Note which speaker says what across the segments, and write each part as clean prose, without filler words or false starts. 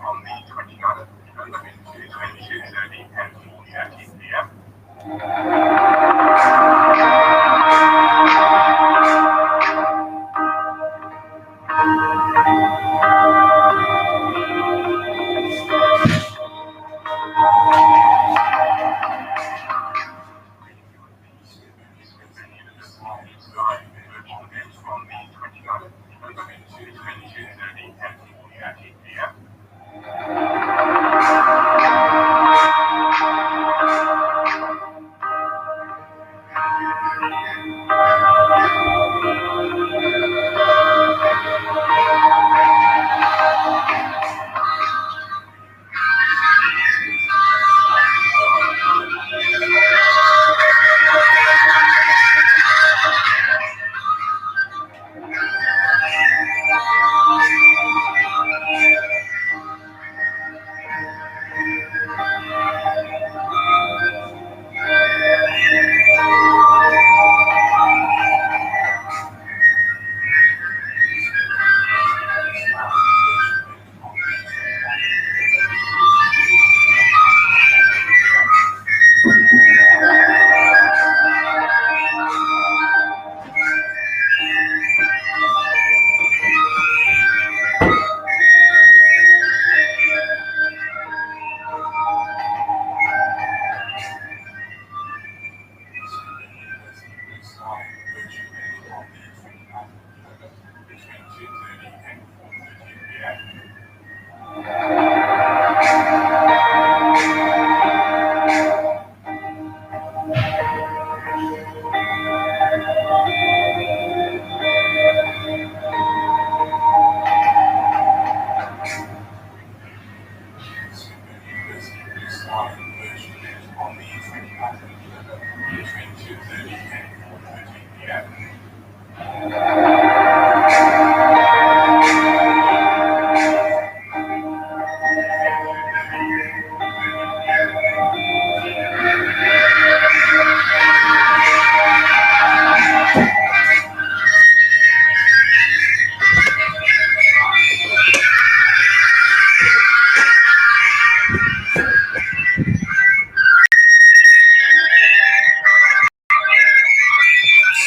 Speaker 1: on the 29th of October between 22:30 and 4:30 p.m.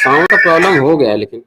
Speaker 2: Sound का problem हो गया है लेकिन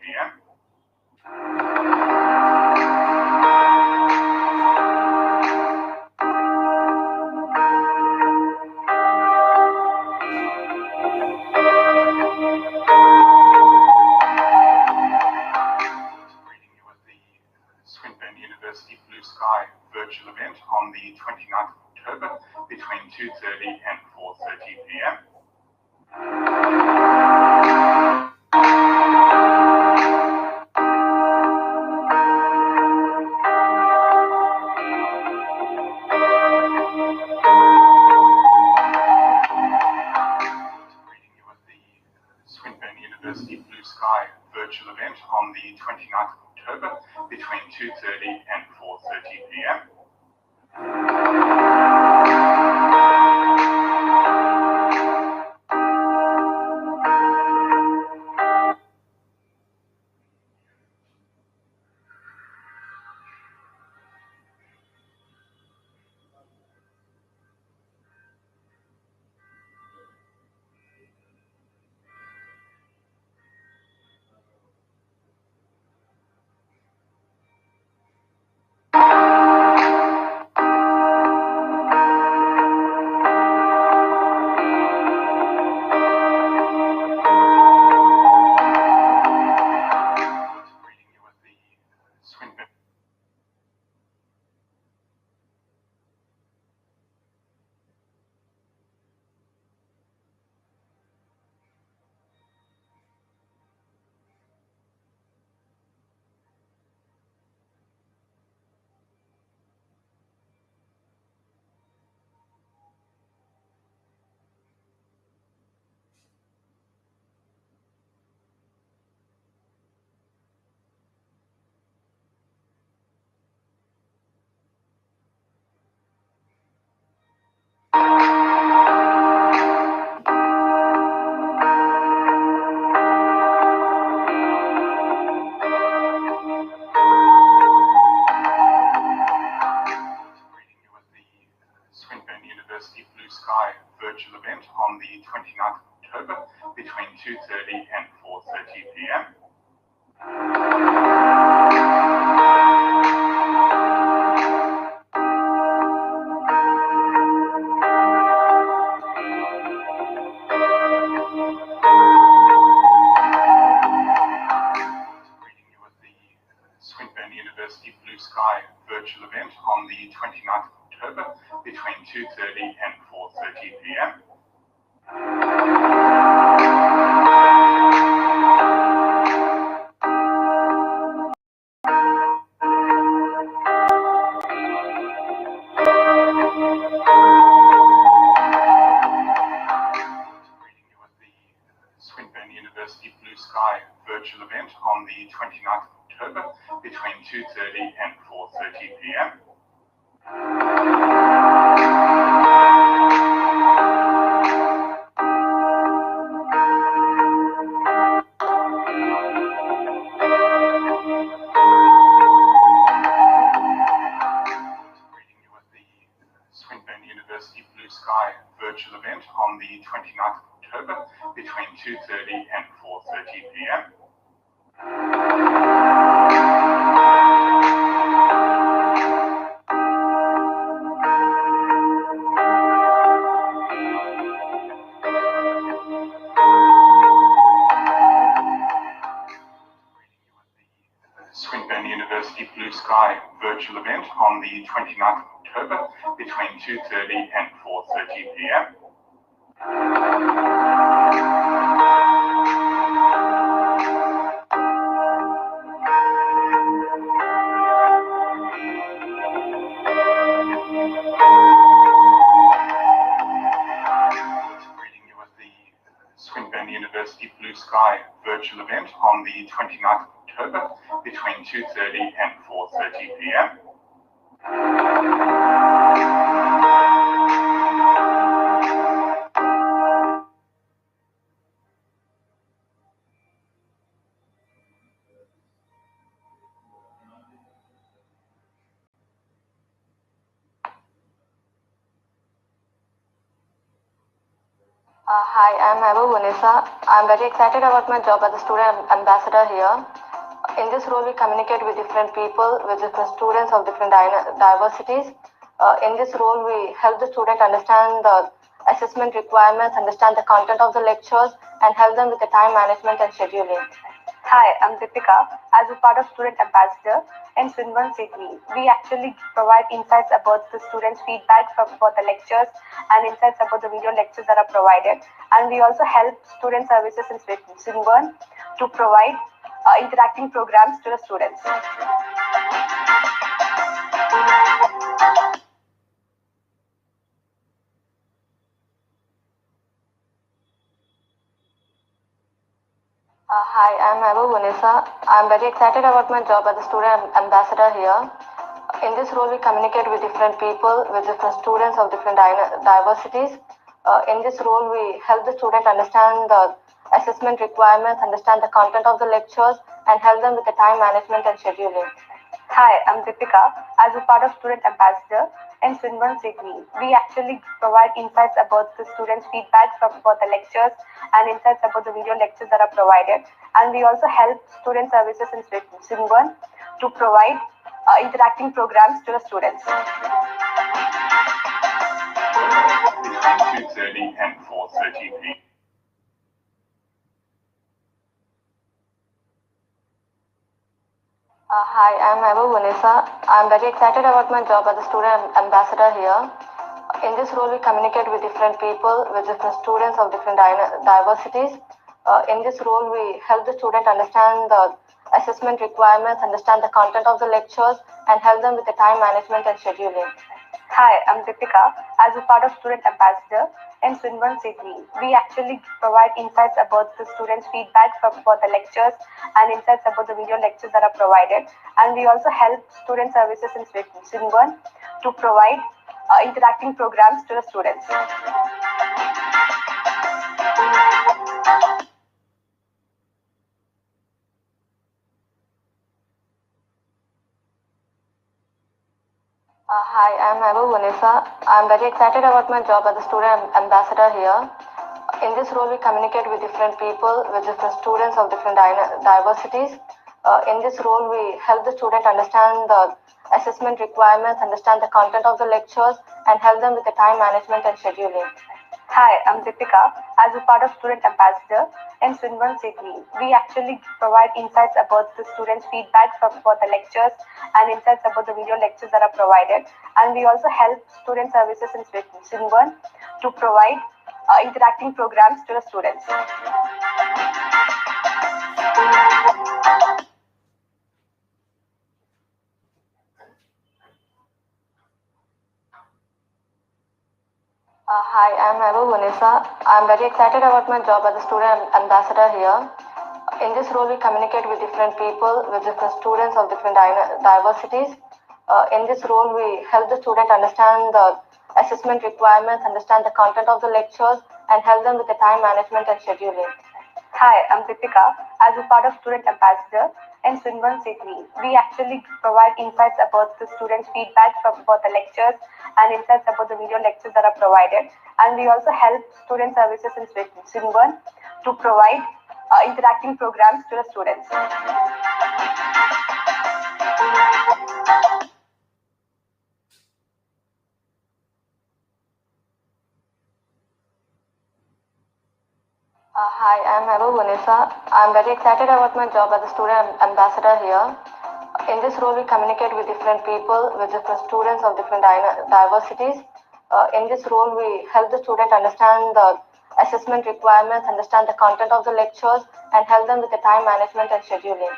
Speaker 1: p.m. University Blue Sky virtual event on the 29th of University Blue Sky virtual event on the 29th of October between 2:30 and 4:30 p.m. University Blue Sky virtual event on the 29th of October between 2:30 and 4:30 p.m. University Blue Sky virtual event on the 29th of October between 2:30 and 4:30 p.m. University Blue Sky virtual event on the 29th of October between 2:30 and 4:30 p.m. University Blue Sky virtual event on the 29th of October between 2:30 and 4:30 p.m. University Blue Sky virtual event on the 29th of October between 2:30 and 4:30 p.m. University Blue Sky virtual event on the 29th of October between 2:30 and 4:30 p.m.
Speaker 3: Hi, I'm Vanessa. I'm very excited about my job as a student ambassador here. In this role, we communicate with different people, with different students of different diversities. In this role, we help the student understand the assessment requirements, understand the content of the lectures, and help them with the time management and scheduling.
Speaker 4: Hi, I'm Deepika. As a part of Student Ambassador in Swinburne City, we actually provide insights about the students' feedback about the lectures and insights about the video lectures that are provided. And we also help student services in Swinburne to provide interacting programs to the students.
Speaker 3: Hi, I'm Vanessa. I'm very excited about my job as a student ambassador here. In this role, we communicate with different people, with different students of different diversities. In this role, we help the student understand the assessment requirements, understand the content of the lectures, and help them with the time management and scheduling.
Speaker 4: Hi, I'm Deepika. As a part of Student Ambassador and Swinburne City, we actually provide insights about the students' feedback about the lectures and insights about the video lectures that are provided. And we also help student services in Swinburne to provide interacting programs to the students.
Speaker 1: Between 2:30 and 4:30 p.m.
Speaker 3: Hi, I'm Vanessa. I'm very excited about my job as a student ambassador here. In this role, we communicate with different people, with different students of different diversities. In this role, we help the student understand the assessment requirements, understand the content of the lectures, and help them with the time management and scheduling.
Speaker 4: Hi, I'm Deepika. As a part of Student Ambassador in Swinburne City, we actually provide insights about the students' feedback about the lectures and insights about the video lectures that are provided. And we also help student services in Swinburne to provide interacting programs to the students.
Speaker 3: Hi, I'm Vanessa. I'm very excited about my job as a student ambassador here. In this role, we communicate with different people, with different students of different diversities. In this role, we help the student understand the assessment requirements, understand the content of the lectures, and help them with the time management and scheduling.
Speaker 4: Hi, I'm Deepika. As a part of Student Ambassador in Swinburne City, we actually provide insights about the students' feedback about the lectures and insights about the video lectures that are provided. And we also help student services in Swinburne to provide interacting programs to the students.
Speaker 3: Hi, I'm Vanessa. I'm very excited about my job as a student ambassador here. In this role, we communicate with different people, with different students of different diversities. In this role, we help the student understand the assessment requirements, understand the content of the lectures, and help them with the time management and scheduling.
Speaker 4: Hi, I'm Deepika. As a part of Student Ambassador in Swinburne City, we actually provide insights about the students' feedback about the lectures and insights about the video lectures that are provided. And we also help student services in Swinburne to provide interacting programs to the students.
Speaker 3: Hi, I'm Vanessa. I'm very excited about my job as a student ambassador here. In this role, we communicate with different people, with different students of different diversities. In this role, we help the student understand the assessment requirements, understand the content of the lectures, and help them with the time management and scheduling.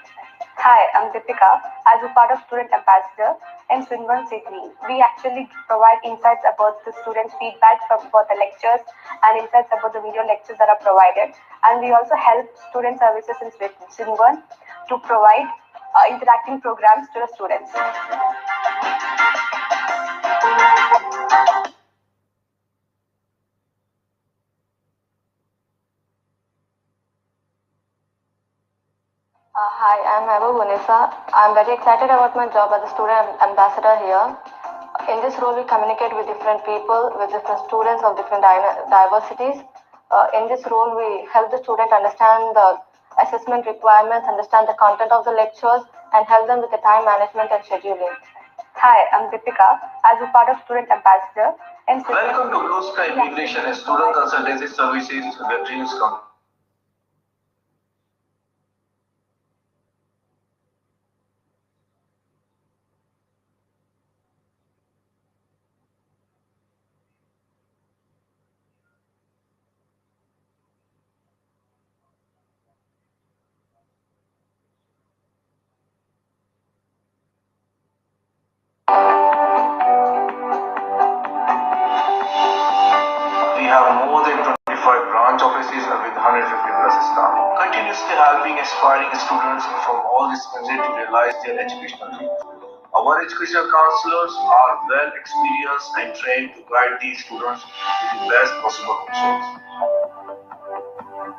Speaker 4: Hi, I'm Deepika. As a part of Student Ambassador in Swinburne City, we actually provide insights about the students' feedback about the lectures and insights about the video lectures that are provided. And we also help student services in Swinburne to provide interacting programs to the students.
Speaker 3: Hi, I'm Vanessa. I'm very excited about my job as a student ambassador here. In this role, we communicate with different people, with different students of different diversities. In this role, we help the student understand the assessment requirements, understand the content of the lectures, and help them with the time management and scheduling.
Speaker 4: Hi, I'm Deepika. As a part of Student Ambassador in
Speaker 5: Welcome to Blue Sky Immifration, a student consultancy services where dreams come. We have more than 25 branch offices with aspiring students from all disciplines to realize their educational dreams. Our educational counselors are well experienced and trained to guide these students to the best possible options.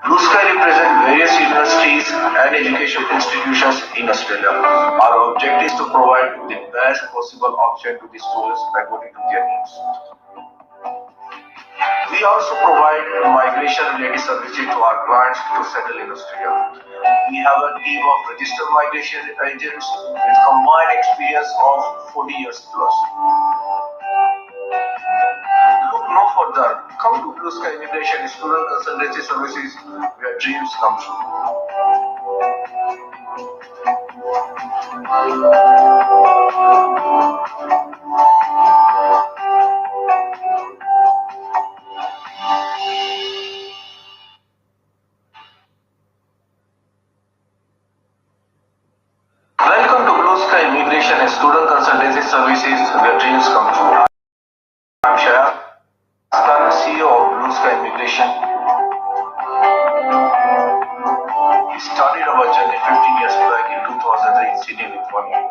Speaker 5: Blue Sky represents various universities and education institutions in Australia. Our objective is to provide the best possible option to the students according to their needs. We also provide migration-related services to our clients to settle in Australia. We have a team of registered migration agents with combined experience of 40 years plus. Look no further. Come to Blue Sky Immigration Student Consultancy Services where dreams come true. Welcome to Blue Sky Immigration and Student Consultancy Services where dreams come true. I'm Shaya, CEO of Blue Sky Immigration. We started our journey 15 years back in 2003 in Sydney with 1 year.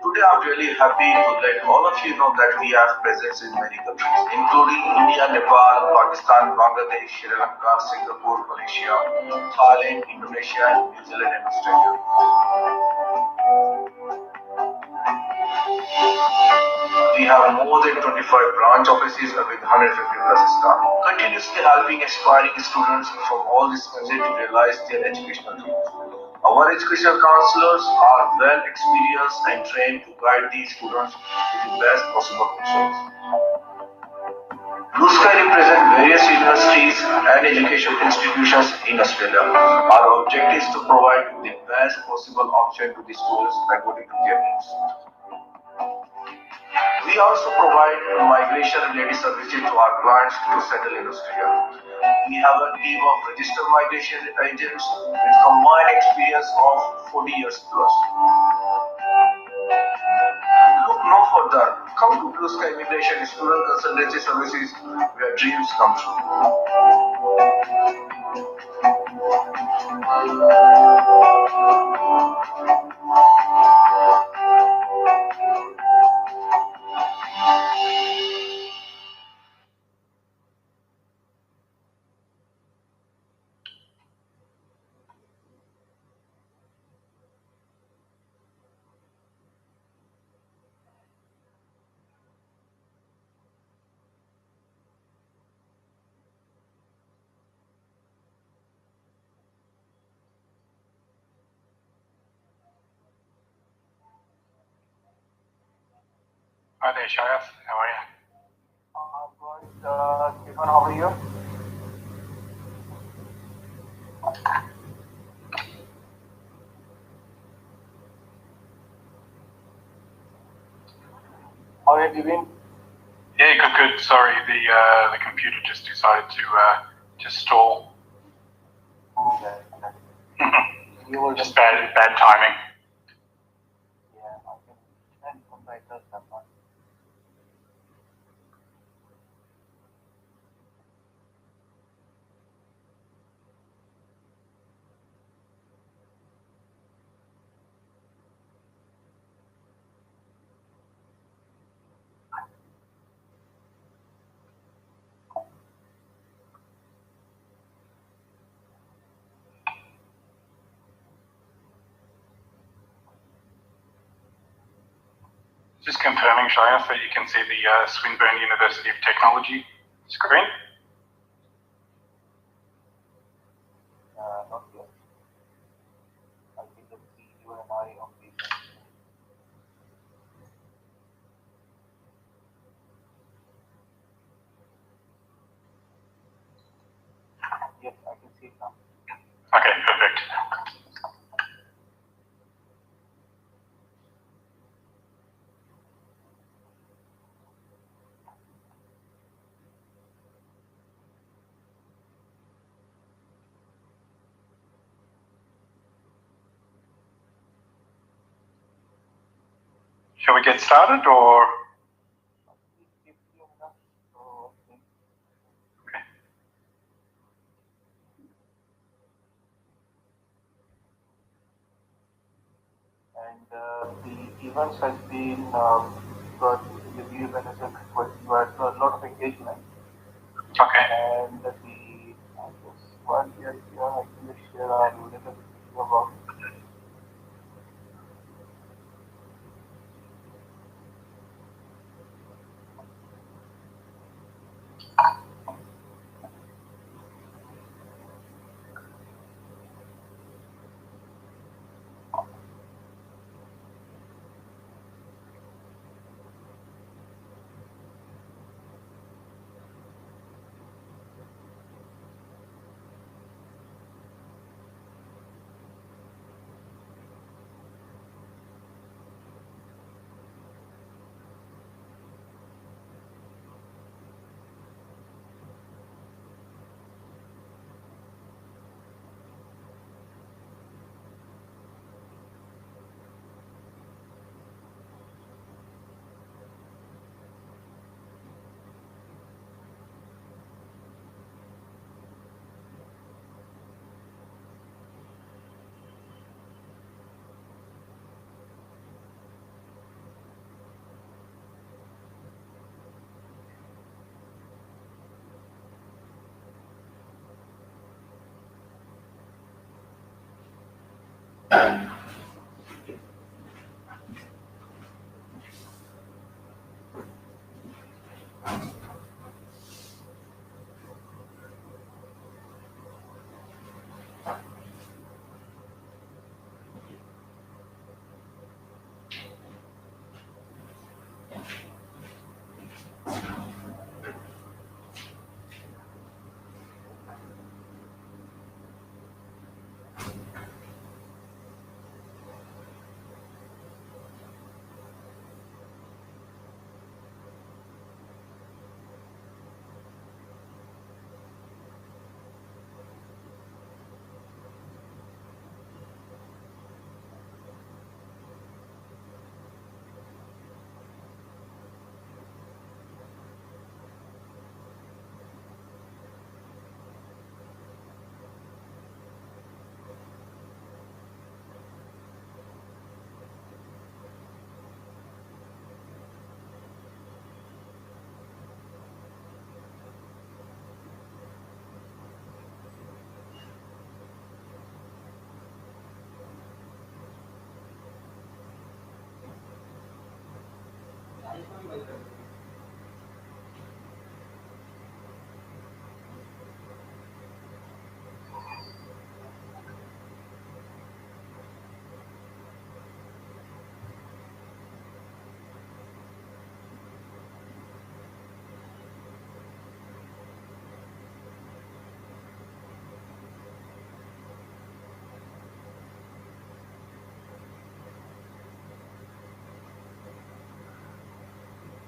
Speaker 5: Today I'm really happy to let all of you know that we have presence in many countries, including India, Nepal, Pakistan, Bangladesh, Sri Lanka, Singapore, Malaysia, Thailand, Indonesia, New Zealand and Australia. We have more than 25 branch offices with 150 plus staff, continuously helping aspiring students from all disciplines to realize their educational dreams. Our educational counselors are well experienced and trained to guide these students to the best possible options. Blue Sky represents various universities and education institutions in Australia. Our objective is to provide the best possible option to the students according to their needs. We also provide migration-related services to our clients to settle in Australia. We have a team of registered migration agents with combined experience of 40 years plus. Look no further. Come to Blue Sky Immigration Student Consultancy Services where dreams come true.
Speaker 1: Hi there, Shayaf. How are you?
Speaker 6: Good. Stephen, how are you? How have you been?
Speaker 1: Yeah, good. Sorry, the computer just decided to stall.
Speaker 6: Okay. You were
Speaker 1: Just bad timing.
Speaker 6: Yeah, I can send some writers that one.
Speaker 1: Just confirming, Shayaf, that you can see the Swinburne University of Technology screen.
Speaker 6: Not yet. I can just see you and I on the. Yes, I can see it now.
Speaker 1: Okay, perfect. Shall we get started or? Okay.
Speaker 6: the events has been got reviewed and as a lot of engagement.
Speaker 1: Okay.
Speaker 6: And the just one here I can just share a little bit about.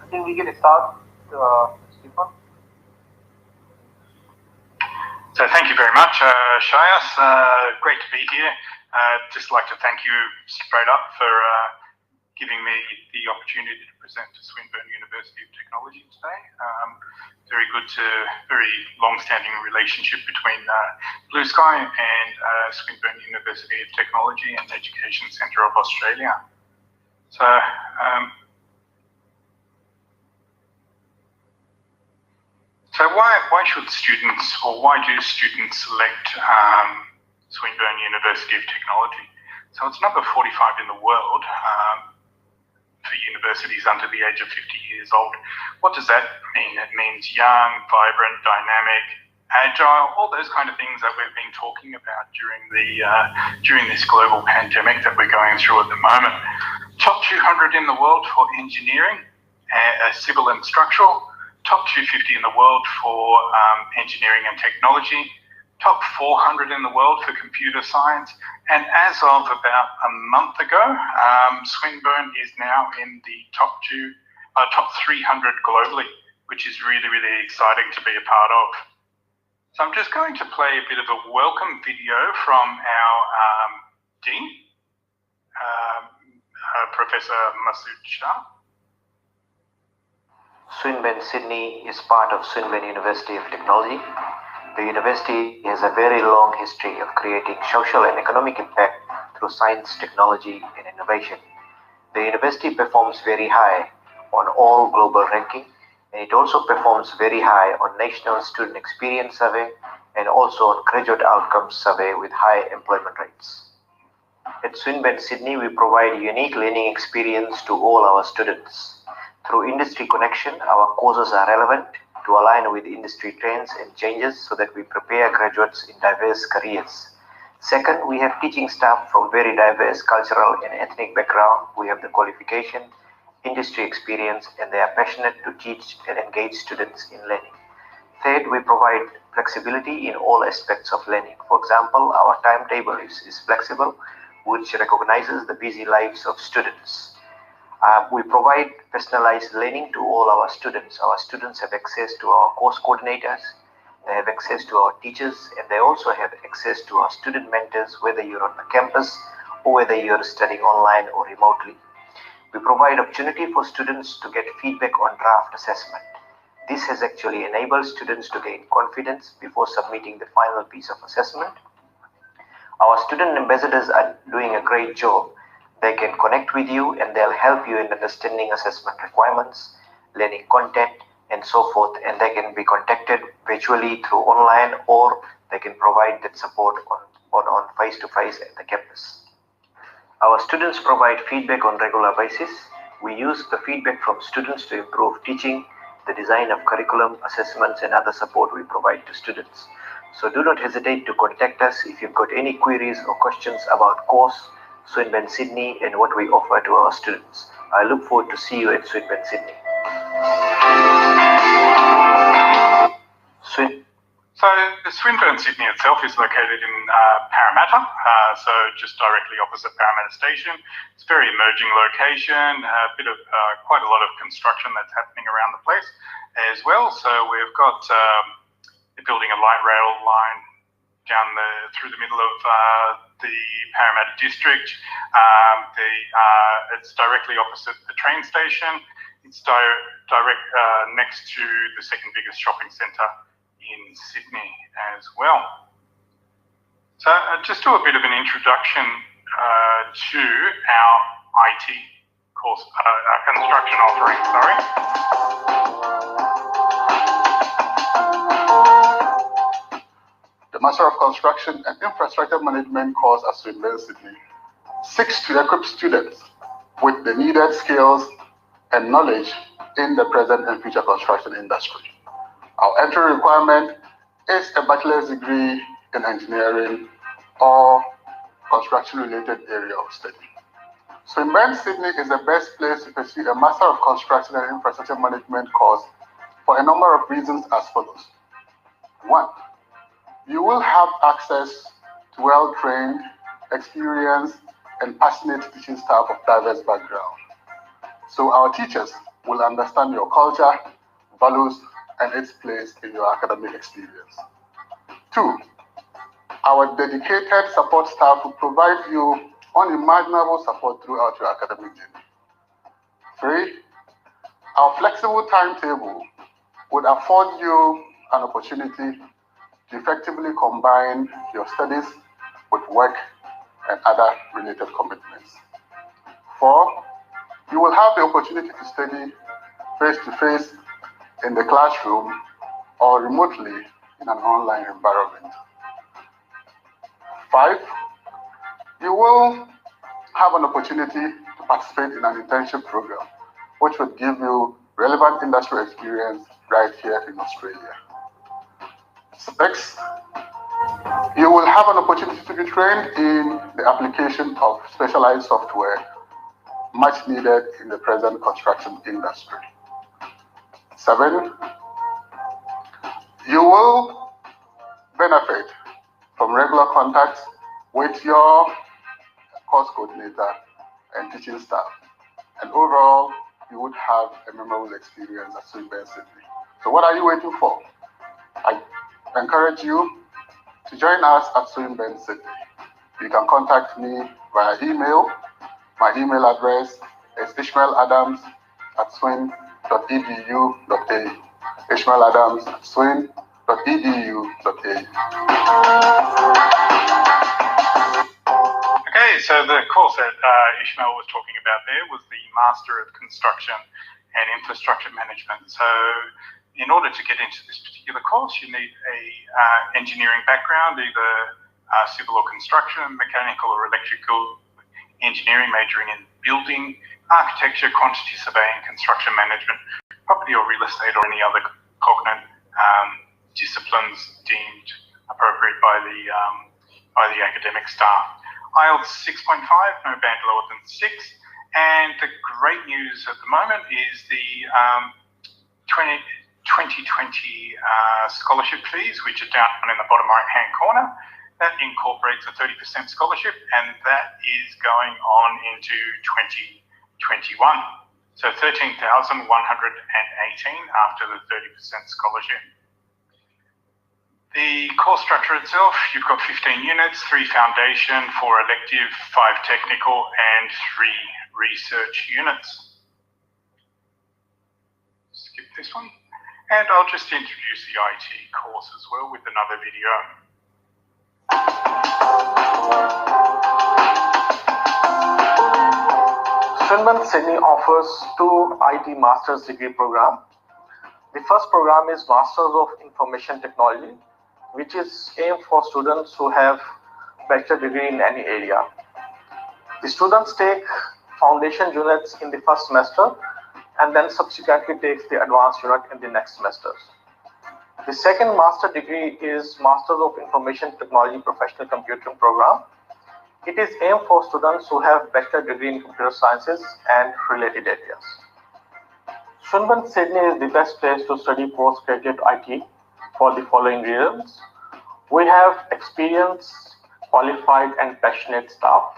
Speaker 6: I think we can start, Stephen.
Speaker 1: So thank you very much, Shayas. Great to be here. Just like to thank you straight up for giving me the opportunity to present to Swinburne University of Technology today. Very long-standing relationship between Blue Sky and Swinburne University of Technology and Education Centre of Australia. So why should students, or why do students select Swinburne University of Technology? So it's number 45 in the world for universities under the age of 50 years old. What does that mean? It means young, vibrant, dynamic, agile, all those kind of things that we've been talking about during this global pandemic that we're going through at the moment. Top 200 in the world for engineering, civil and structural. Top 250 in the world for engineering and technology, top 400 in the world for computer science, and as of about a month ago, Swinburne is now in the top 300 globally, which is really, really exciting to be a part of. So I'm just going to play a bit of a welcome video from our Dean, Professor Masood Shah.
Speaker 7: Swinburne Sydney is part of Swinburne University of Technology. The university has a very long history of creating social and economic impact through science, technology, and innovation. The university performs very high on all global ranking, and it also performs very high on National Student Experience Survey and also on Graduate Outcomes Survey with high employment rates. At Swinburne Sydney, we provide a unique learning experience to all our students. Through industry connection, our courses are relevant to align with industry trends and changes so that we prepare graduates in diverse careers. Second, we have teaching staff from very diverse cultural and ethnic background who have the qualification, industry experience, and they are passionate to teach and engage students in learning. Third, we provide flexibility in all aspects of learning. For example, our timetable is flexible, which recognizes the busy lives of students. We provide personalized learning to all our students. Our students have access to our course coordinators, they have access to our teachers, and they also have access to our student mentors, whether you're on the campus or whether you're studying online or remotely. We provide opportunity for students to get feedback on draft assessment. This has actually enabled students to gain confidence before submitting the final piece of assessment. Our student ambassadors are doing a great job. They can connect with you and they'll help you in understanding assessment requirements, learning content, and so forth. And they can be contacted virtually through online, or they can provide that support on face-to-face at the campus. Our students provide feedback on regular basis. We use the feedback from students to improve teaching, the design of curriculum, assessments, and other support we provide to students. So do not hesitate to contact us if you've got any queries or questions about course, Swinburne Sydney, and what we offer to our students. I look forward to see you at Swinburne Sydney.
Speaker 1: So Swinburne Sydney itself is located in Parramatta, so just directly opposite Parramatta Station. It's a very emerging location, quite a lot of construction that's happening around the place as well. So we've got they're building a light rail line down through the middle of the Parramatta district. It's directly opposite the train station. It's direct next to the second biggest shopping centre in Sydney as well. So just do a bit of an introduction to our IT course, our construction offering, sorry.
Speaker 8: The Master of Construction and Infrastructure Management course at Swinburne Sydney seeks to equip students with the needed skills and knowledge in the present and future construction industry. Our entry requirement is a bachelor's degree in engineering or construction-related area of study. Swinburne Sydney is the best place to pursue a Master of Construction and Infrastructure Management course for a number of reasons as follows. 1. You will have access to well-trained, experienced, and passionate teaching staff of diverse backgrounds. So our teachers will understand your culture, values, and its place in your academic experience. 2. Our dedicated support staff will provide you unimaginable support throughout your academic journey. 3. Our flexible timetable would afford you an opportunity to effectively combine your studies with work and other related commitments. 4. You will have the opportunity to study face-to-face in the classroom or remotely in an online environment. 5. You will have an opportunity to participate in an internship program, which would give you relevant industry experience right here in Australia. 6. You will have an opportunity to be trained in the application of specialized software much needed in the present construction industry. 7. You will benefit from regular contacts with your course coordinator and teaching staff. And overall, you would have a memorable experience at Swinburne Sydney. So what are you waiting for? I encourage you to join us at Swinburne Sydney. You can contact me via email. My email address is ishmaeladams@swin.edu.au. ishmaeladams@swin.edu.au.
Speaker 1: Okay, so the course that Ishmael was talking about there was the Master of Construction and Infrastructure Management. So in order to get into this particular course, you need a engineering background, either civil or construction, mechanical or electrical engineering, majoring in building, architecture, quantity surveying, construction management, property or real estate, or any other cognate disciplines deemed appropriate by the academic staff. IELTS 6.5, no band lower than 6. And the great news at the moment is the 2020 scholarship fees, which are down in the bottom right-hand corner. That incorporates a 30% scholarship, and that is going on into 2021. So 13,118 after the 30% scholarship. The course structure itself, you've got 15 units, 3 foundation, 4 elective, 5 technical, and 3 research units. Skip this one. And I'll just introduce the IT course as well with another video.
Speaker 6: Swinburne Sydney offers 2 IT Master's degree program. The first program is Masters of Information Technology, which is aimed for students who have bachelor degree in any area. The students take foundation units in the first semester and then subsequently takes the advanced unit in the next semester. The second master degree is Masters of Information Technology Professional Computing program. It is aimed for students who have bachelor degree in computer sciences and related areas. Swinburne Sydney is the best place to study postgraduate IT for the following reasons. We have experienced, qualified, and passionate staff.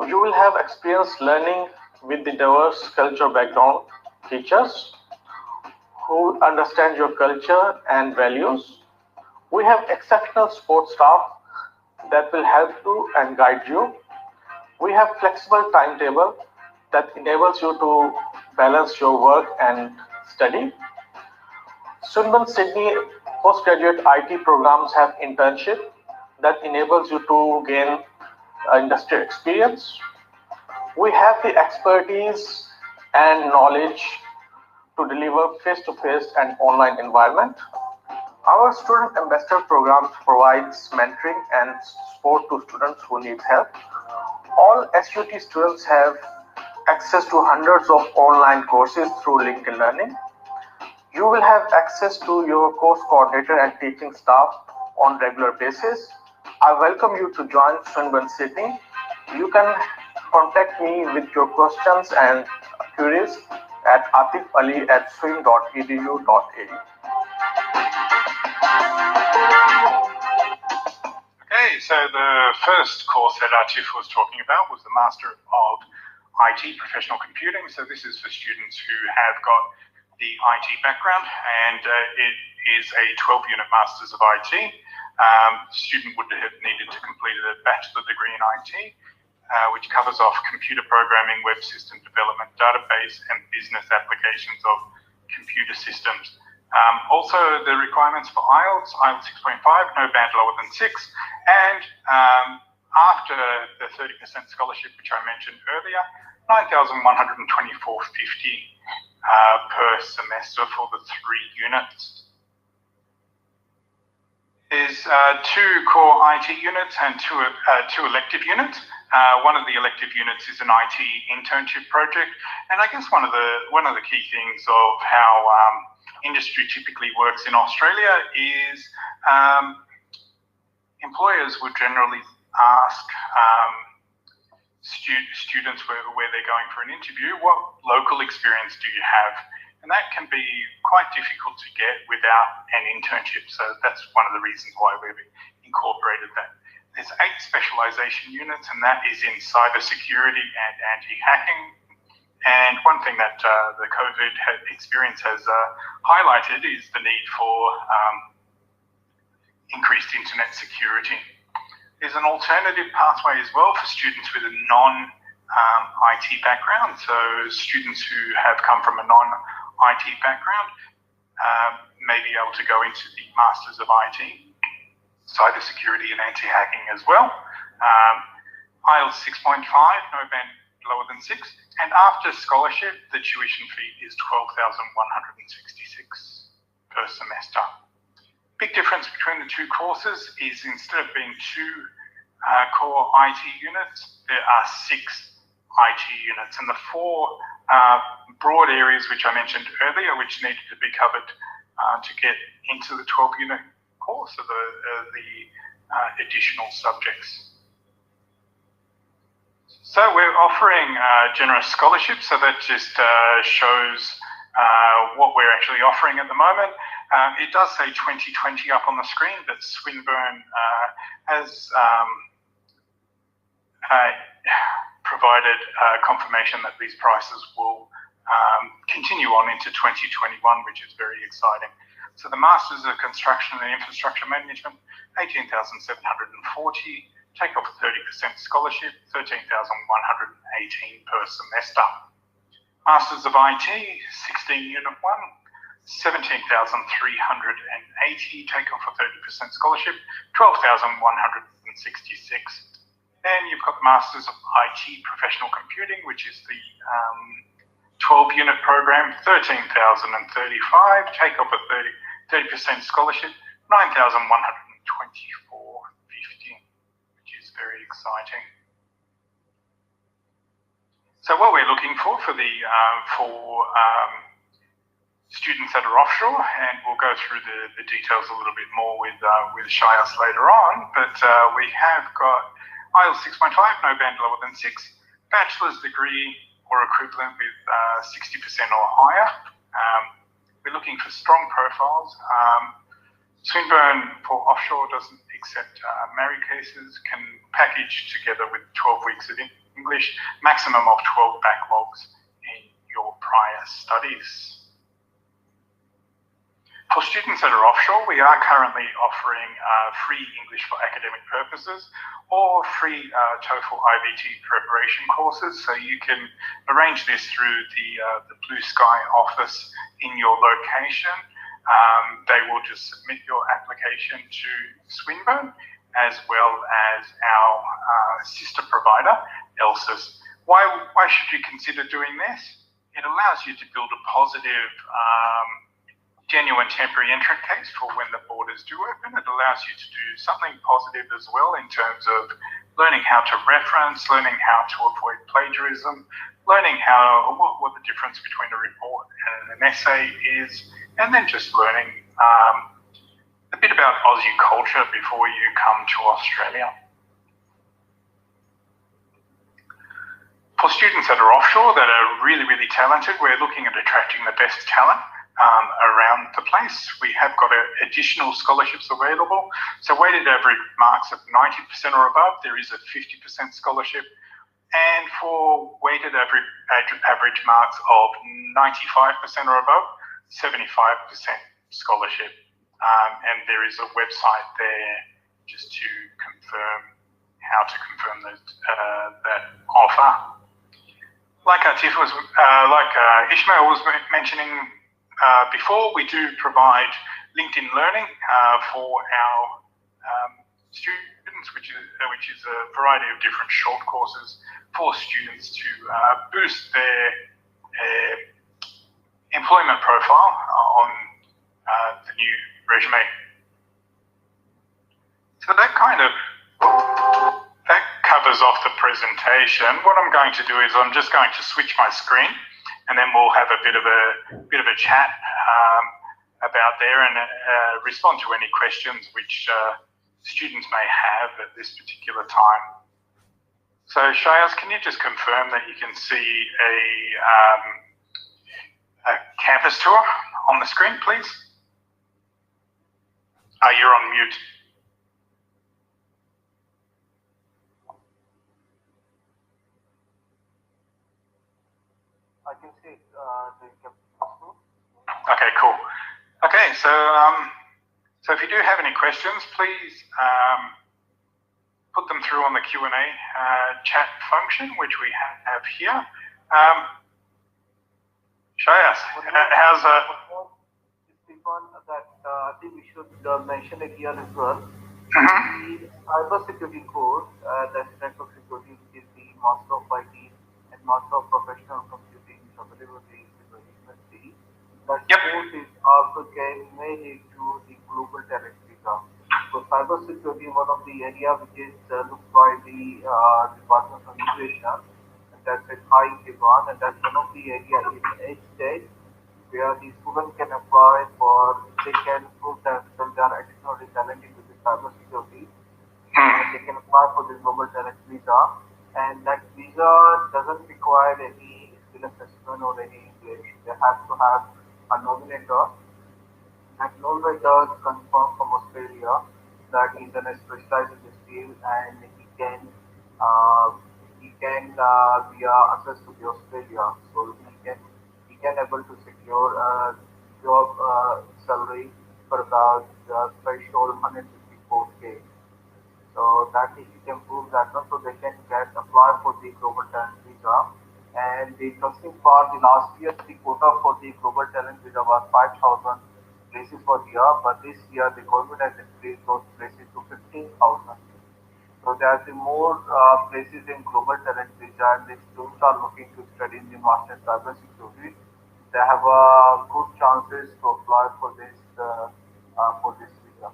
Speaker 6: You will have experience learning with the diverse culture background teachers who understand your culture and values. We have exceptional support staff that will help you and guide you. We have flexible timetable that enables you to balance your work and study. Swinburne Sydney postgraduate IT programs have internship that enables you to gain industry experience. We have the expertise and knowledge to deliver face-to-face and online environment. Our student ambassador program provides mentoring and support to students who need help. All SUT students have access to hundreds of online courses through LinkedIn Learning. You will have access to your course coordinator and teaching staff on regular basis. I welcome you to join Swinburne Sydney. You can contact me with your questions and queries at atifali@swin.edu.au.
Speaker 1: Okay, so the first course that Atif was talking about was the Master of IT Professional Computing. So this is for students who have got the IT background, and it is a 12-unit Masters of IT. Student would have needed to complete a bachelor degree in IT, which covers off computer programming, web system development, database, and business applications of computer systems. Also, the requirements for IELTS 6.5, no band lower than 6, and after the 30% scholarship, which I mentioned earlier, $9,124.50 per semester for the 3 units. There's 2 core IT units and 2 elective units. One of the elective units is an IT internship project, and I guess one of the key things of how industry typically works in Australia is employers would generally ask students where they're going for an interview, what local experience do you have? And that can be quite difficult to get without an internship. So that's one of the reasons why we've incorporated that. There's 8 specialization units, and that is in cybersecurity and anti-hacking. And one thing that the COVID experience has highlighted is the need for increased internet security. There's an alternative pathway as well for students with a non-IT background. So students who have come from a non-IT background may be able to go into the Masters of IT, cybersecurity and anti-hacking as well. IELTS 6.5, no band lower than 6, and after scholarship, the tuition fee is $12,166 per semester. Big difference between the two courses is instead of being 2 core IT units, there are 6 IT units, and the 4 broad areas which I mentioned earlier, which needed to be covered to get into the 12-unit course, are the additional subjects. So we're offering generous scholarships, so that just shows what we're actually offering at the moment. It does say 2020 up on the screen, but Swinburne has provided confirmation that these prices will continue on into 2021, which is very exciting. So the Masters of Construction and Infrastructure Management, $18,740, take off a 30% scholarship, $13,118 per semester. Masters of IT, 16 Unit 1, $17,380, take off a 30% scholarship, $12,166. Then you've got the Masters of IT Professional Computing, which is the 12-unit program, $13,035, take off a 30% scholarship, $9,124.50, which is very exciting. So what we're looking for students that are offshore, and we'll go through the details a little bit more with Shayas later on, but we have got IELTS 6.5, no band lower than 6, bachelor's degree or equivalent with 60% or higher. We're looking for strong profiles. Swinburne for offshore doesn't accept married cases, can package together with 12 weeks of English, maximum of 12 backlogs in your prior studies. For students that are offshore, we are currently offering free English for academic purposes or free TOEFL IBT preparation courses. So you can arrange this through the Blue Sky office in your location. They will just submit your application to Swinburne as well as our sister provider, ELSIS. Why should you consider doing this? It allows you to build a positive genuine temporary entrant case for when the borders do open. It allows you to do something positive as well in terms of learning how to reference, learning how to avoid plagiarism, learning what the difference between a report and an essay is, and then just learning a bit about Aussie culture before you come to Australia. For students that are offshore that are really, really talented, we're looking at attracting the best talent around the place. We have got additional scholarships available. So weighted average marks of 90% or above, there is a 50% scholarship. And for weighted average marks of 95% or above, 75% scholarship. And there is a website there just to confirm how to confirm that offer. Like Ishmael was mentioning before, we do provide LinkedIn Learning for our students, which is a variety of different short courses for students to boost their employment profile on the new resume. So that covers off the presentation. What I'm going to do is I'm just going to switch my screen, and then we'll have a bit of a chat about there and respond to any questions which students may have at this particular time. So Shayas, can you just confirm that you can see a campus tour on the screen, please? You're on mute.
Speaker 6: I can see the campus tour.
Speaker 1: Okay, cool. Okay, so if you do have any questions, please put them through on the Q&A chat function, which we have here. Shayas, how's
Speaker 6: that I think we should mention it here as well.
Speaker 1: Mm-hmm.
Speaker 6: The cybersecurity course, that's network security
Speaker 9: Security, which is the Master of IT and Master of Professional Computing, which is available in the university. That course is also may lead to the global talent visa. So cyber security, one of the area which is looked by the Department of Immigration, and that's a high demand, and that's one of the area in each state where the student can apply for, they can prove that they are extraordinarily talented with the cyber security, and they can apply for this global talent visa, and that visa doesn't require any skill assessment or any English. They have to have a nominator. That nominator confirm from Australia that he's an specialized in this field, and he can be assessed to the Australia, so he can able to secure a job salary for about threshold 154K. So that if you can prove that one, so they can apply for the global talent visa. And the interesting part, the last year the quota for the global talent visa was 5,000 places per year, but this year the government has increased those places to 15,000. So there are more places in global talent visa, and the students are looking to study in the master in cyber security. They have good chances to apply for this visa.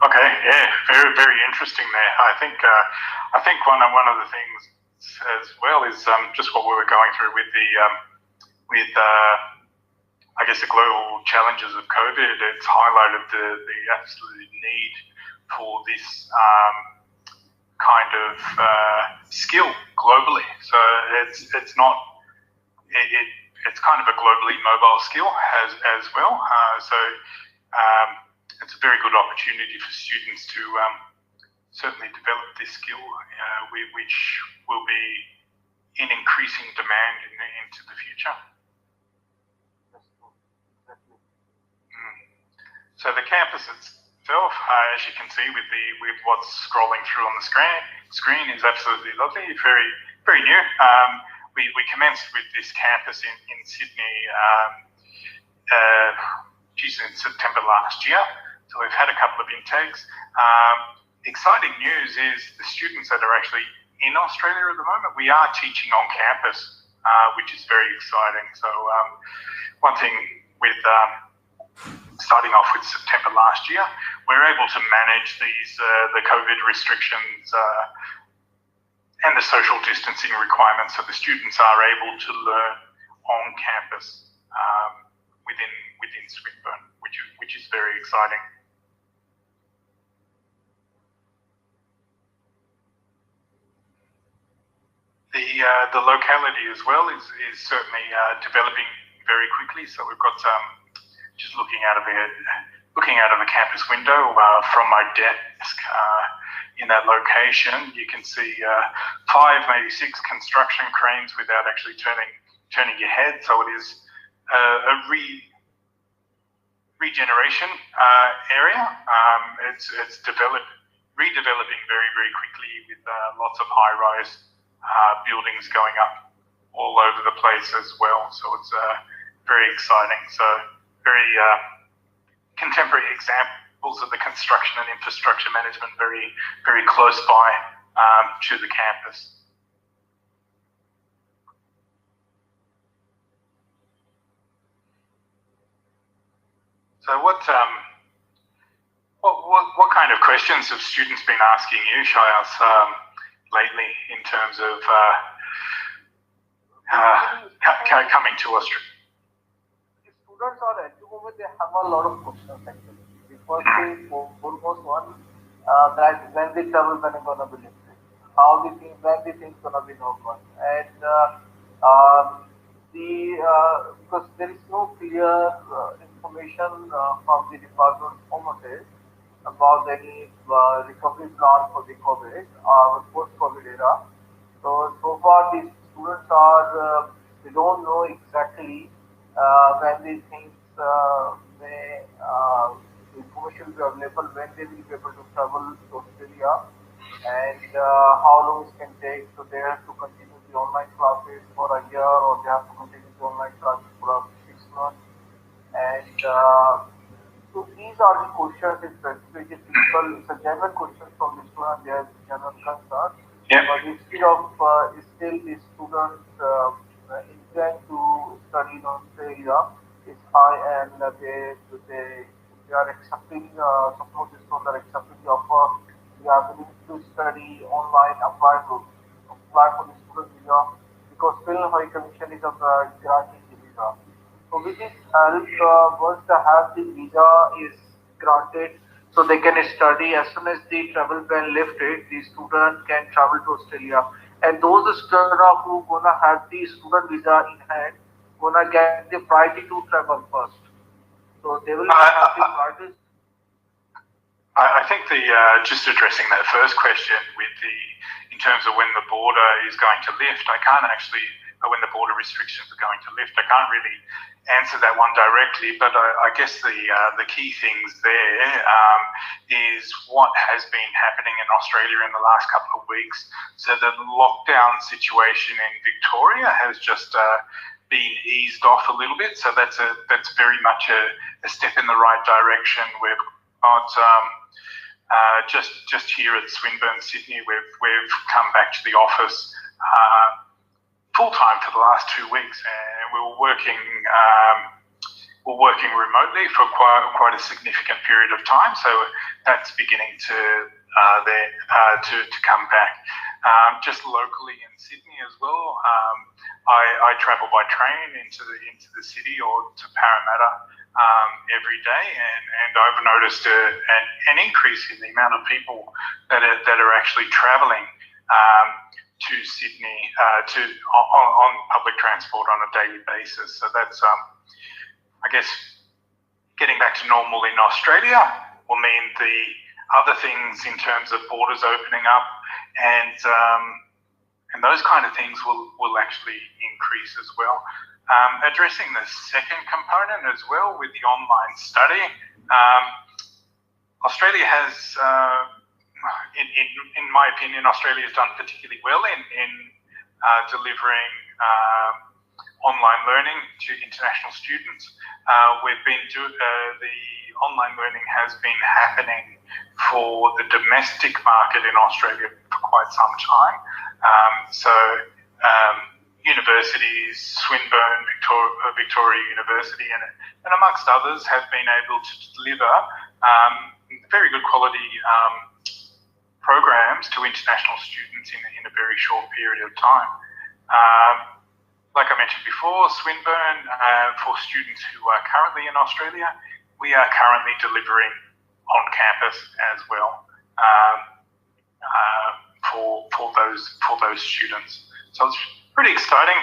Speaker 1: Okay, yeah, very very interesting there. I think one of the things as well is just what we were going through with the I guess the global challenges of COVID. It's highlighted the absolute need for this kind of skill globally. So it's not it's kind of a globally mobile skill as well. It's a very good opportunity for students to certainly develop this skill, which will be in increasing demand into the future. So the campus itself, as you can see with what's scrolling through on the screen, is absolutely lovely. Very very new. We commenced with this campus in Sydney, in September last year. So we've had a couple of intakes. Exciting news is the students that are actually in Australia at the moment, we are teaching on campus, which is very exciting. So one thing with starting off with September last year, we're able to manage the COVID restrictions and the social distancing requirements, so the students are able to learn on campus within Swinburne, which is very exciting. The locality as well is certainly developing very quickly. So we've got just looking out of the campus window from my desk in that location, you can see 5, maybe 6 construction cranes without actually turning your head. So it is a regeneration area. It's redeveloping very very quickly with lots of high-rise buildings going up all over the place as well. So it's very exciting. So very contemporary examples of the construction and infrastructure management very, very close by to the campus. So what kind of questions have students been asking you, Shayas, lately in terms of coming to Australia?
Speaker 9: Students are at the moment, they have a lot of questions actually. The first thing, foremost one, that when the travel ban is gonna be lifted, when the things gonna be normal, and because there is no clear information from the Department of Home Affairs about any recovery plan for the COVID or post-COVID era. So far the students are, they don't know exactly when these things may, information will be available, when they will be able to travel to Australia, and how long it can take. So they have to continue the online classes for a year, or they have to continue the online classes for 6 months. And so these are the questions. It's a genuine question from the student. They have genuine concern.
Speaker 1: Yeah.
Speaker 9: But instead of still the students intend to study in Australia is high, and they are accepting suppose the students are accepting the offer. They are willing to study online, apply for the student visa because still High Commission is of granting the visa. So with this help, once the have the visa is granted, so they can study as soon as the travel ban lifted, the student can travel to Australia. And those students who gonna have the student visa in hand, gonna get the priority to travel first. So they will have the priority.
Speaker 1: I think just addressing that first question with in terms of when the border is going to lift, I can't actually, when the border restrictions are going to lift, I can't really answer that one directly. But I guess the key things there is what has been happening in Australia in the last couple of weeks. So the lockdown situation in Victoria has just been eased off a little bit. So that's very much a step in the right direction. We've got just here at Swinburne, Sydney, we've come back to the office full time for the last 2 weeks, and we were working remotely for quite a significant period of time. So that's beginning to come back. Just locally in Sydney as well, I travel by train into the city or to Parramatta every day, and I've noticed an increase in the amount of people that are actually travelling to Sydney on public transport on a daily basis. So that's I guess getting back to normal in Australia will mean the other things in terms of borders opening up and those kind of things will actually increase as well. Addressing the second component as well with the online study, Australia has, in my opinion, Australia has done particularly well in delivering online learning to international students. The online learning has been happening for the domestic market in Australia for quite some time. Universities, Swinburne, Victoria University, and amongst others, have been able to deliver very good quality programs to international students in a very short period of time. Like I mentioned before, Swinburne, for students who are currently in Australia, we are currently delivering on campus as well for those students. So it's pretty exciting.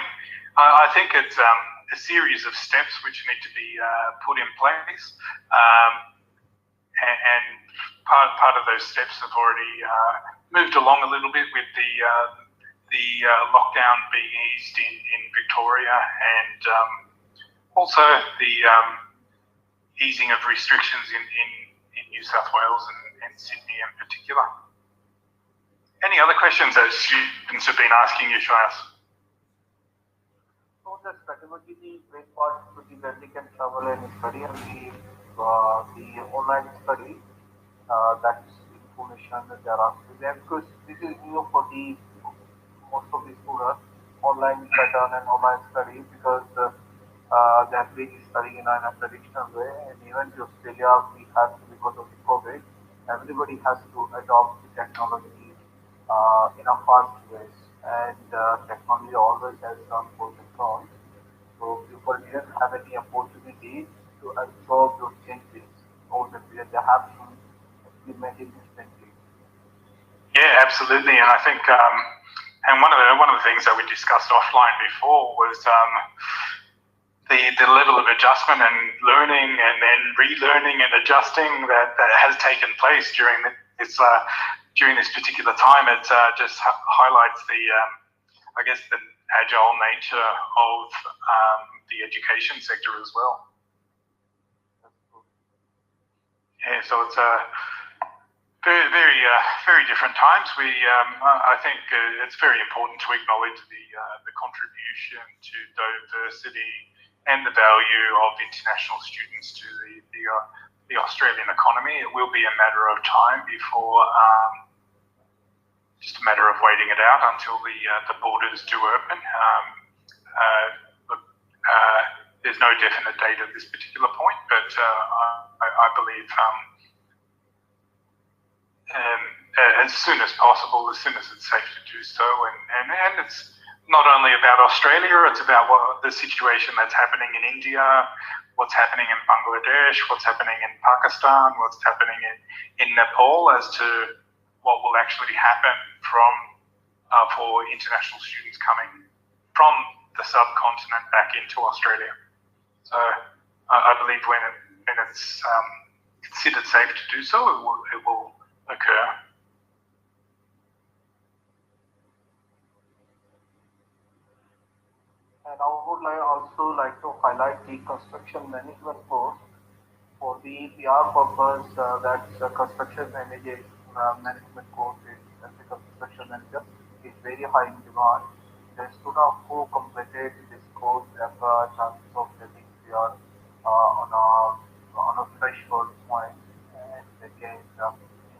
Speaker 1: I think it's a series of steps which need to be put in place, and part of those steps have already moved along a little bit with the lockdown being eased in Victoria, and also the easing of restrictions in New South Wales and Sydney in particular. Any other questions that students have been asking you, Shayas?
Speaker 9: So the strategy main part to the where they can travel and study, and the online study, that's information that they are asking them, because this is new for the most of the students, online pattern and online study, because they have been studying in a traditional way, and even in Australia we have to, because of the COVID, everybody has to adopt the technology in a fast ways, and technology always has some pros and cons. So people didn't have any opportunity to absorb those changes over the period. They have to implement it instantly.
Speaker 1: Yeah, absolutely, and I think and one of the things that we discussed offline before was the level of adjustment and learning and then relearning and adjusting that has taken place during this particular time. It just highlights I guess the agile nature of the education sector as well. Yeah, so it's very different times. I think it's very important to acknowledge the contribution to diversity and the value of international students to the Australian economy. It will be a matter of time before just a matter of waiting it out until the borders do open. Look, there's no definite date at this particular point, but I believe as soon as possible, as soon as it's safe to do so, and it's not only about Australia, it's about the situation that's happening in India, what's happening in Bangladesh, what's happening in Pakistan, what's happening in Nepal, as to what will actually happen for international students coming from the subcontinent back into Australia. So I believe when it's considered safe to do so, it will occur.
Speaker 9: And I would also like to highlight the construction management course. For the PR purpose, that's a construction management course as a construction manager is very high in demand. The students who completed this course have chances of getting PR on a threshold point, and again,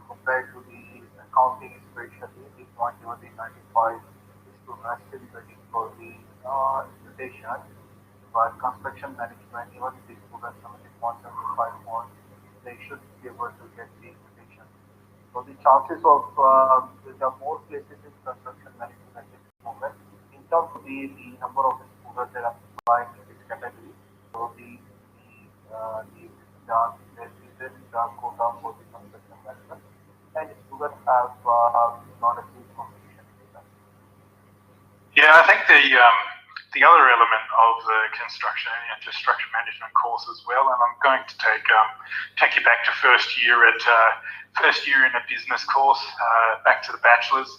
Speaker 9: compared to the accounting, especially the point over the 95 is students still waiting for the invitation. But construction management, even if the students have 175 points, they should be able to get the invitation. So the chances of there are more places in construction management at this moment. In terms of the number of students that are applying in this category, so there is a quota for the construction management, and students have not a huge competition in that.
Speaker 1: Yeah, I think the other element of the construction and infrastructure management course as well, and I'm going to take you back to first year in a business course, back to the bachelor's,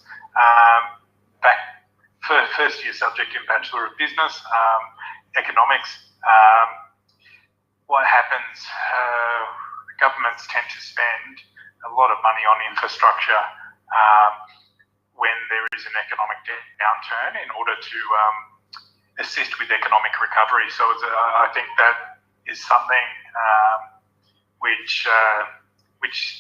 Speaker 1: first year subject in Bachelor of Business, economics. What happens? Governments tend to spend a lot of money on infrastructure when there is an economic downturn in order to assist with economic recovery. So I think that is something which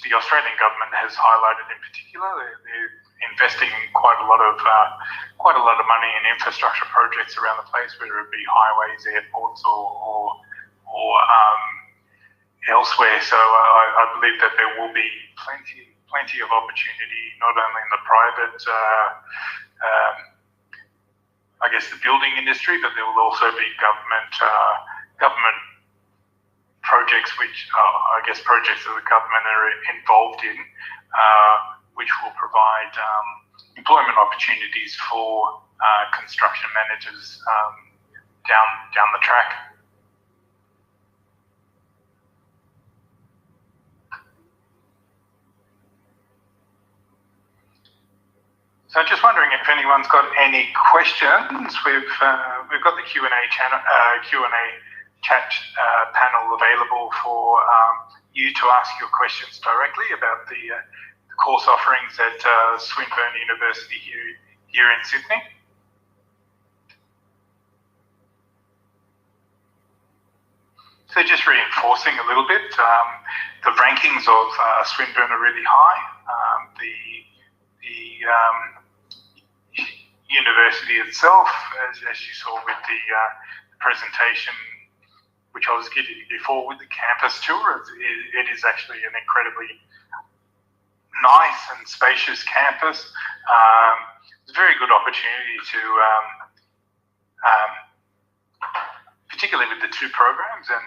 Speaker 1: the Australian government has highlighted in particular. They're investing quite a lot of money in infrastructure projects around the place, whether it be highways, airports, or elsewhere. So I believe that there will be plenty of opportunity, not only in the private, I guess the building industry, but there will also be government projects, which I guess projects that the government are involved in, which will provide employment opportunities for construction managers down the track. So just wondering if anyone's got any questions. We've got the Q&A chat panel available for you to ask your questions directly about the course offerings at Swinburne University here in Sydney. So just reinforcing a little bit, the rankings of Swinburne are really high. The university itself, as you saw with the presentation which I was giving you before with the campus tour, it is actually an incredibly nice and spacious campus. It's a very good opportunity to, particularly with the two programs and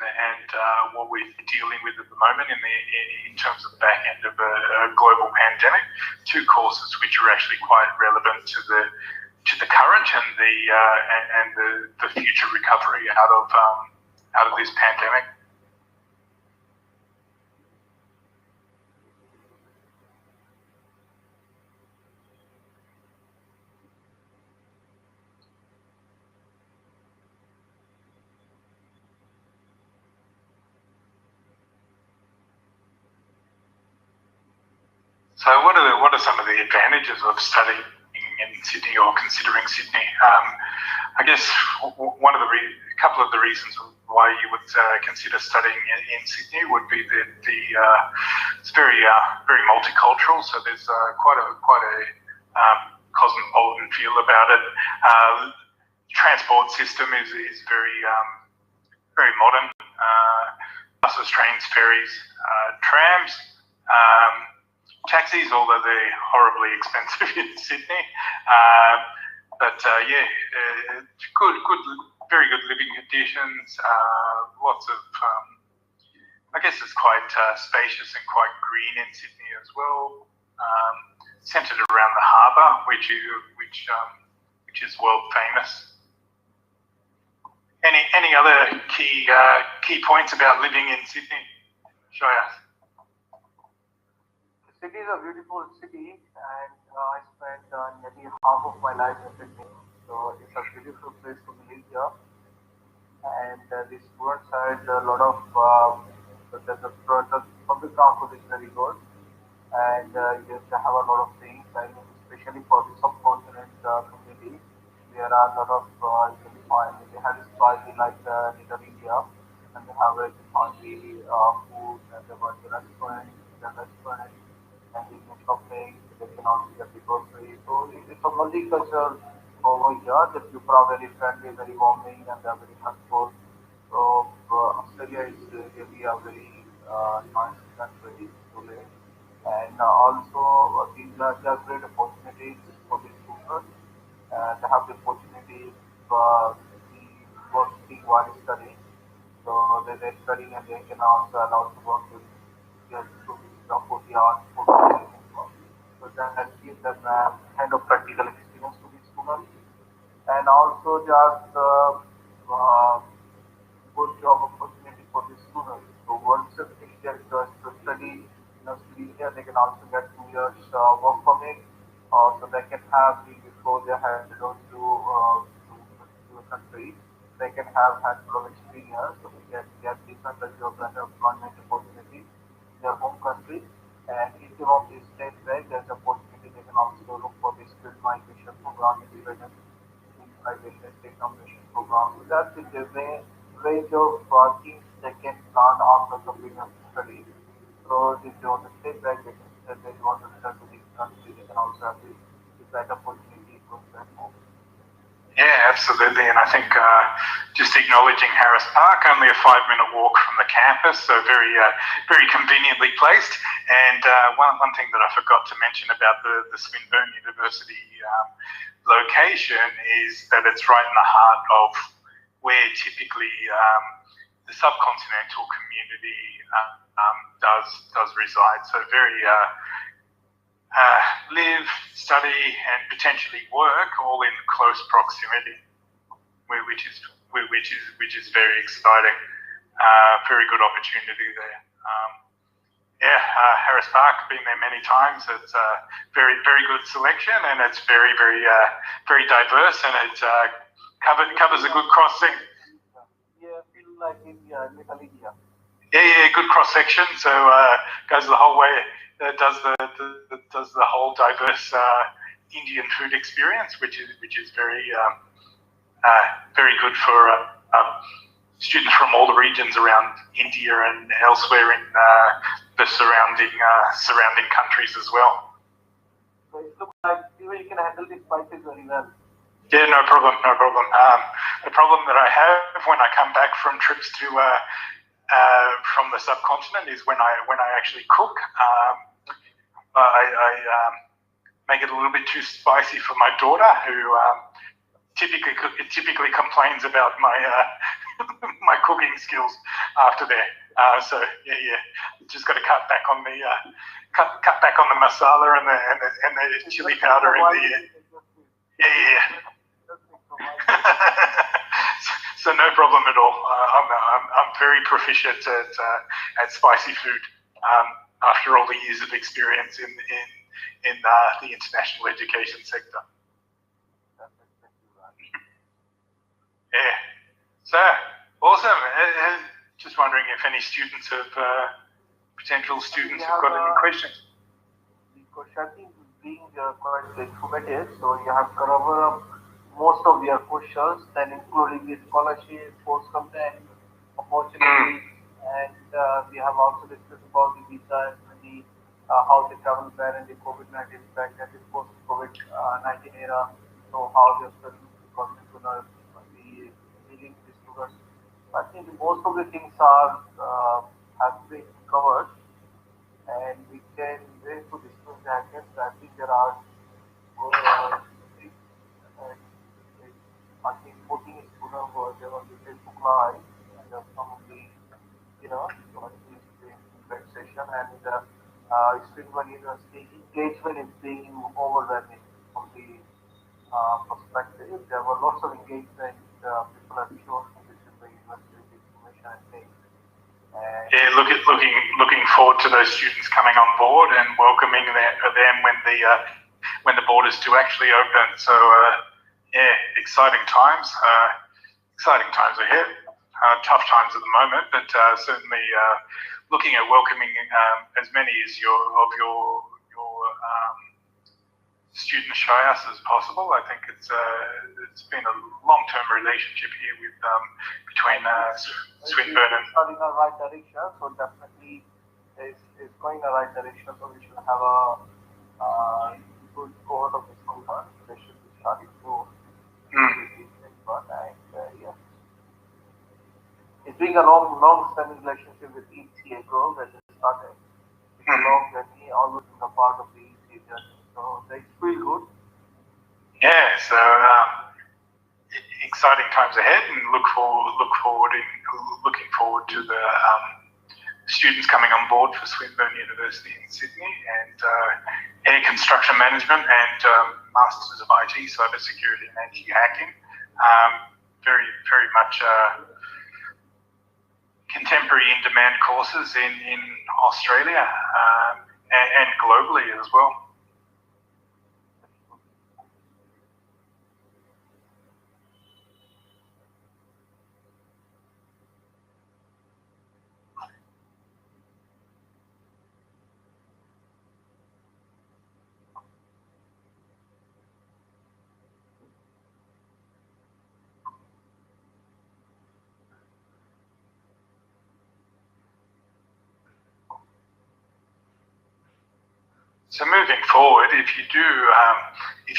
Speaker 1: what we're dealing with at the moment in terms of the back end of a global pandemic, two courses which are actually quite relevant to the current and the future recovery out of this pandemic. So what are some of the advantages of studying in Sydney or considering Sydney? I guess a couple of the reasons why you would consider studying in Sydney would be that it's very multicultural. So there's quite a cosmopolitan feel about it. Transport system is very modern. Buses, trains, ferries, trams, taxis, although they're horribly expensive in Sydney. Good, very good living conditions. Lots of, I guess it's quite spacious and quite green in Sydney as well. Centred around the harbour, which is world famous. Any other key points about living in Sydney? Shoyas?
Speaker 9: Sydney is a beautiful city, and I spent nearly half of my life in Sydney. So it's a beautiful place to live here. And the students had a lot of the public transport is very good, and you have to have a lot of things, and especially for the subcontinent community, there are a lot of they have this party like Little India, and they have a fancy food, and they want the restaurant, and they can shopping, they can also get the grocery. So it's a multicultural over here. The people are very friendly, very warming, and they are very helpful. So Australia is really a very nice country to live, and also there are great opportunities for the students. They have the opportunity for the working while studying. So they're studying and they can also allow to work with get to the 40 hours, 40 days work. So that gives them kind of practical experience to the students, and also just good job opportunity for the students. So once they get to study in Australia, they can also get 2 years work permit, so they can have before they have to go to a country, they can have hands-on experience, so they can get different jobs and employment opportunity in their home country. And if they want to stay there, there's an opportunity they can also look for the skilled migration program in Sweden, like the state nomination program. So that's the range of things they can learn after completing a study. So if they want to stay back, they want to return to the country, they can also have the better opportunity going back home.
Speaker 1: Yeah, absolutely. And I think just acknowledging Harris Park, only a 5-minute walk from the campus, so very conveniently placed. And one thing that I forgot to mention about the Swinburne University location is that it's right in the heart of where typically the subcontinental community does reside. So very live, study, and potentially work all in close proximity, which is very exciting. Very good opportunity there. Harris Park, been there many times. It's a very good selection, and it's very diverse, and it covers a good cross section.
Speaker 9: Yeah, feel like in Little India.
Speaker 1: Yeah, good cross section. So goes the whole way. Does the whole diverse Indian food experience, which is very good for students from all the regions around India and elsewhere in the surrounding countries as well.
Speaker 9: So it looks like you can handle the spices very well.
Speaker 1: Yeah, no problem. The problem that I have when I come back from trips to from the subcontinent is when I actually cook. I make it a little bit too spicy for my daughter, who typically complains about my my cooking skills after there. So just got to cut back on the masala and the chili powder in the So no problem at all. I'm very proficient at spicy food. After all the years of experience in the international education sector. Yeah. So awesome. Just wondering if any students potential students have got any questions.
Speaker 9: The question being quite informative, so you have covered up most of your questions, then including the scholarship, post content, opportunities, and we have also discussed about the visa and the how they travel ban in the COVID-19 back and the post-COVID-19 era. So how their students gonna be dealing with the students. I think most of the things are have been covered, and we can very to discuss the hackers. I think there are uh, uh, I think 14 students were there on the Facebook Live, and some of the on the session, and student university engagement is being overwhelming from the perspective. There were lots of engagement. People have shown this is the university information and things. And
Speaker 1: Yeah, looking forward to those students coming on board and welcoming them when the borders do actually open. So yeah, exciting times ahead. Tough times at the moment, but certainly looking at welcoming as many as your students show us as possible. I think it's been a long-term relationship here with between Swinburne and.
Speaker 9: in the right direction, so definitely is going in the right direction. So we should have a good cohort of the students. They should be starting to. And yeah, it's been a long-standing relationship with each CA group that it started. It's a long journey, always been a part of the ECA journey. So it's really good.
Speaker 1: Yeah, so exciting times ahead, and looking forward to the students coming on board for Swinburne University in Sydney, and air construction management and Masters of IT, cybersecurity and anti-hacking. Very much contemporary in-demand courses in Australia and globally as well. So moving forward, if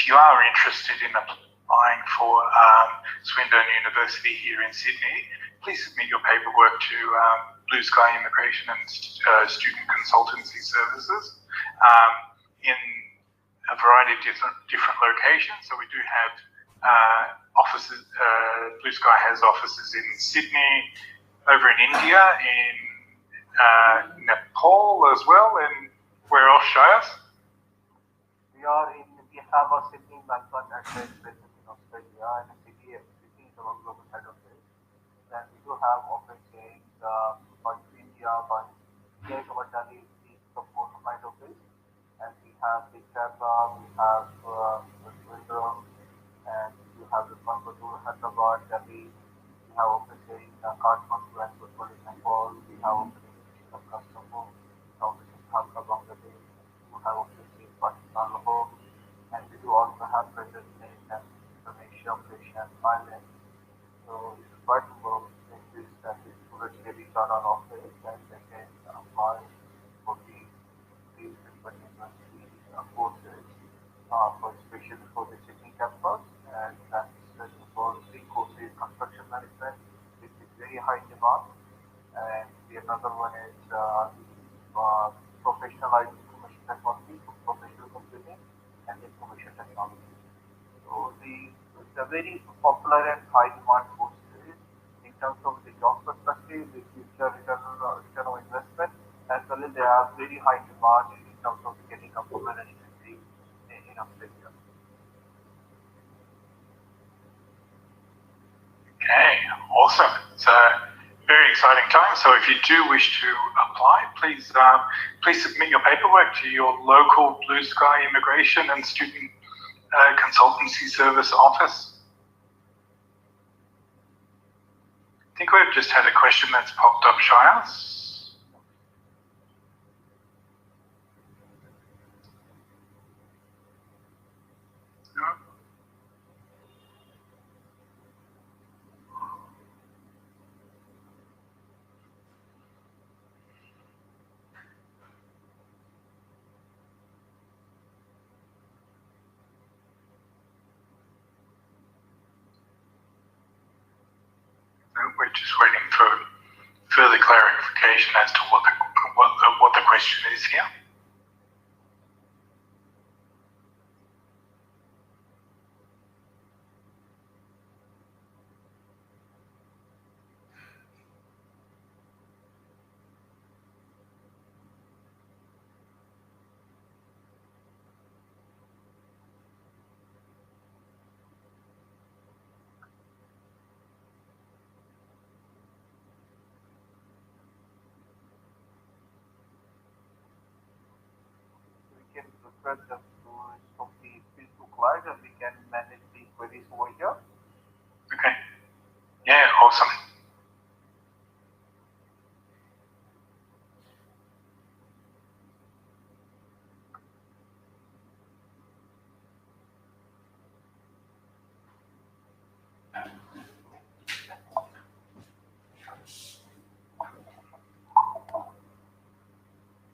Speaker 1: you are interested in applying for Swinburne University here in Sydney, please submit your paperwork to Blue Sky Immigration and Student Consultancy Services in a variety of different locations. So we do have offices. Blue Sky has offices in Sydney, over in India, in Nepal as well, and where else, Shayas?
Speaker 9: We have a Sydney, Melbourne, and present in Australia, and Sydney is our global head office. Then we do have office in India, but Delhi is the support head office, and we have the Kerala, we have Windsor, and we have the Coimbatore, Hyderabad, Delhi. We have office in Kathmandu and in Nepal. We have office in Kastamonu, office in Dhaka, Bangladesh. We have office in Pakistan, Lahore, and we do also have presence in Indonesia, Malaysia, and Thailand. So it's quite a number of things that the students can return on office, and they can apply for these different university courses, especially for the Sydney campus, and that's for 3 courses: construction management, which is very high demand, and the another one is professionalized information technology, professional computing, and information technology. So it's a very popular and high demand courses in terms of the job perspective, the future return on investment, as well as they have very high demand in terms of getting a permanent residency in Australia.
Speaker 1: Okay, awesome. It's a very exciting time. So if you do wish to apply, please submit your paperwork to your local Blue Sky Immigration and Student Consultancy Service office. I think we've just had a question that's popped up, Shayas.
Speaker 9: request them to stop the Facebook Live and we can manage the queries over here.